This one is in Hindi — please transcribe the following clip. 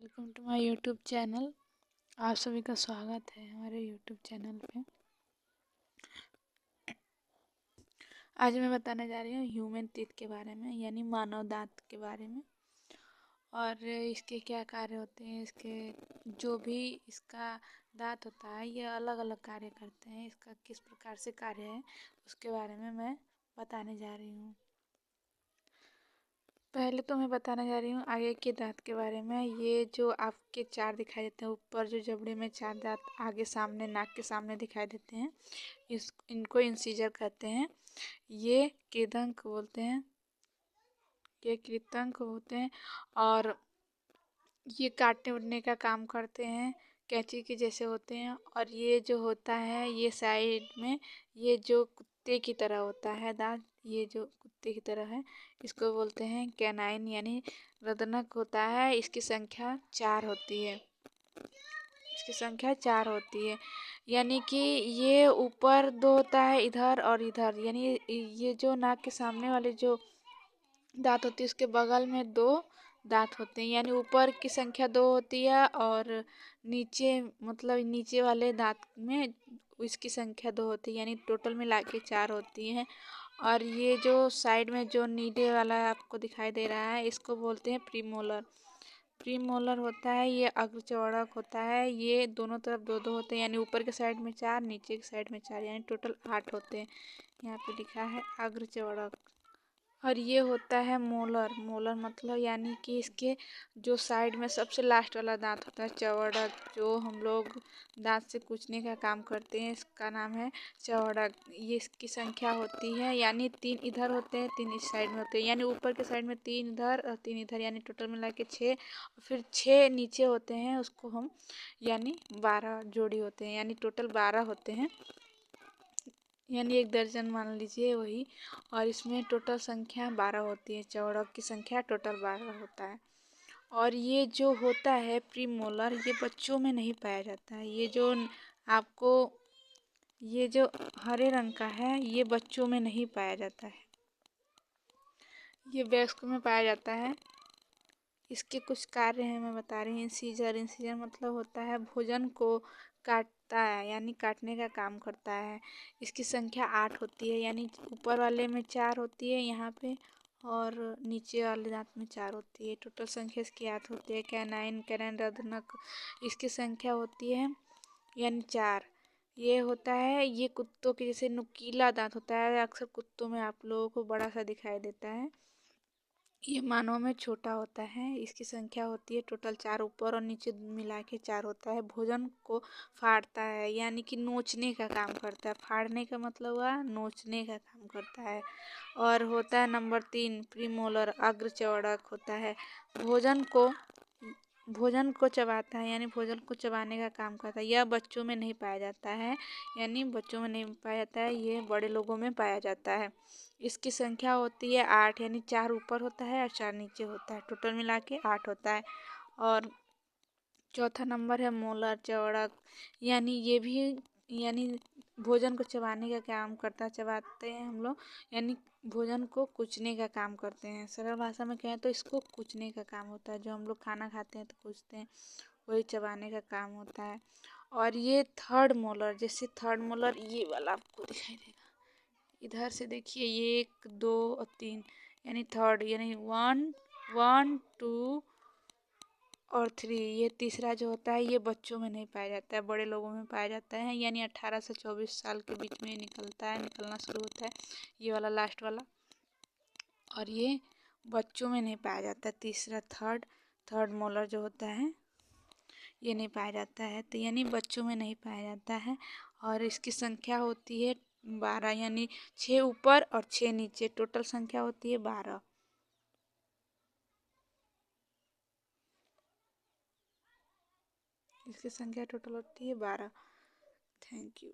Welcome to my YouTube channel. आप सभी का स्वागत है हमारे यूट्यूब चैनल पे। आज मैं बताने जा रही हूँ ह्यूमन टीथ के बारे में, यानी मानव दांत के बारे में, और इसके क्या कार्य होते हैं। इसके जो भी इसका दांत होता है ये अलग अलग कार्य करते हैं। इसका किस प्रकार से कार्य है उसके बारे में मैं बताने जा रही हूँ। पहले तो मैं बताने जा रही हूँ आगे के दांत के बारे में। ये जो आपके चार दिखाई देते हैं, ऊपर जो जबड़े में चार दांत आगे सामने नाक के सामने दिखाई देते हैं, इनको इंसीजर कहते हैं। ये कृदंत बोलते हैं, ये कृदंत होते हैं, और ये काटने उड़ने का काम करते हैं, कैंची के जैसे होते हैं। और ये जो होता है ये साइड में, ये जो कुत्ते की तरह होता है दांत, ये जो कुत्ते की तरह है इसको बोलते हैं कैनाइन, यानी रदनक होता है। इसकी संख्या 4 होती है, इसकी संख्या 4 होती है। यानी कि ये ऊपर 2 होता है, इधर और इधर, यानी ये जो नाक के सामने वाले जो दांत होती है उसके बगल में 2 दांत होते हैं, यानी ऊपर की संख्या 2 होती है और नीचे मतलब नीचे वाले दांत में इसकी संख्या 2 होती है, यानी टोटल मिला के 4 होती हैं। और ये जो साइड में जो नीले वाला आपको दिखाई दे रहा है इसको बोलते हैं प्रीमोलर। प्रीमोलर होता है ये अग्रचौड़क होता है। ये दोनों तरफ 2-2 होते हैं, यानी ऊपर के साइड में 4, नीचे के साइड में 4, यानी टोटल 8 होते हैं। यहाँ पे लिखा है अग्रचौड़क। और ये होता है मोलर। मोलर मतलब यानी कि इसके जो साइड में सबसे लास्ट वाला दांत होता है चौड़क, जो हम लोग दांत से कूचने का काम करते हैं, इसका नाम है चौड़क। ये इसकी संख्या होती है, यानी 3 इधर होते हैं 3 इस साइड में होते हैं, यानी ऊपर के साइड में 3 इधर और 3 इधर, यानी टोटल मिला के 6। फिर 6 नीचे होते हैं, उसको हम यानी 12 जोड़ी होते हैं, यानी टोटल 12 होते हैं, यानी 1 दर्जन मान लीजिए वही। और इसमें टोटल संख्या 12 होती है, चौड़क की संख्या टोटल 12 होता है। और ये जो होता है प्रीमोलर ये बच्चों में नहीं पाया जाता है। ये जो आपको ये जो हरे रंग का है ये बच्चों में नहीं पाया जाता है, ये वयस्क में पाया जाता है। इसके कुछ कार्य हैं मैं बता रही हूँ। इंसीजर, इंसीजर मतलब होता है भोजन को काटता है, यानी काटने का काम करता है। इसकी संख्या 8 होती है, यानी ऊपर वाले में 4 होती है यहाँ पे, और नीचे वाले दांत में 4 होती है। टोटल संख्या इसकी 8 होती है। कैनाइन, कैनाइन रदनक, इसकी संख्या होती है यानी 4। ये होता है, ये कुत्तों के जैसे नुकीला दांत होता है, अक्सर कुत्तों में आप लोगों को बड़ा सा दिखाई देता है। ये मानव में छोटा होता है। इसकी संख्या होती है टोटल 4, ऊपर और नीचे मिला के 4 होता है। भोजन को फाड़ता है, यानी कि नोचने का काम करता है। फाड़ने का मतलब हुआ नोचने का काम करता है। और होता है नंबर 3 प्रीमोलर, अग्रचौड़क होता है। भोजन को चबाता है, यानी भोजन को चबाने का काम करता है। यह बच्चों में नहीं पाया जाता है, यानी बच्चों में नहीं पाया जाता है, ये बड़े लोगों में पाया जाता है। इसकी संख्या होती है 8, यानी 4 ऊपर होता है और 4 नीचे होता है, टोटल मिला के 8 होता है। और चौथा नंबर है मोलर, चौड़क, यानी ये भी यानी भोजन को चबाने का काम करता है। चबाते हैं हम लोग, यानी भोजन को कुचने का काम करते हैं। सरल भाषा में कहें तो इसको कुचने का काम होता है। जो हम लोग खाना खाते हैं तो कुचते हैं, वही चबाने का काम होता है। और ये थर्ड मोलर, जैसे थर्ड मोलर ये वाला आपको दिखाई देगा, इधर से देखिए, ये 1 2 और 3, यानी थर्ड, यानी 1 1 2 और 3। ये तीसरा जो होता है ये बच्चों में नहीं पाया जाता है, बड़े लोगों में पाया जाता है, यानी 18 से 24 साल के बीच में निकलना शुरू होता है, ये वाला लास्ट वाला। और ये बच्चों में नहीं पाया जाता है। तीसरा थर्ड मोलर जो होता है ये नहीं पाया जाता है, तो यानी बच्चों में नहीं पाया जाता है। और इसकी संख्या होती है 12, यानी 6 ऊपर और 6 नीचे, टोटल संख्या होती है 12। इसकी संख्या टोटल होती है 12। Thank you.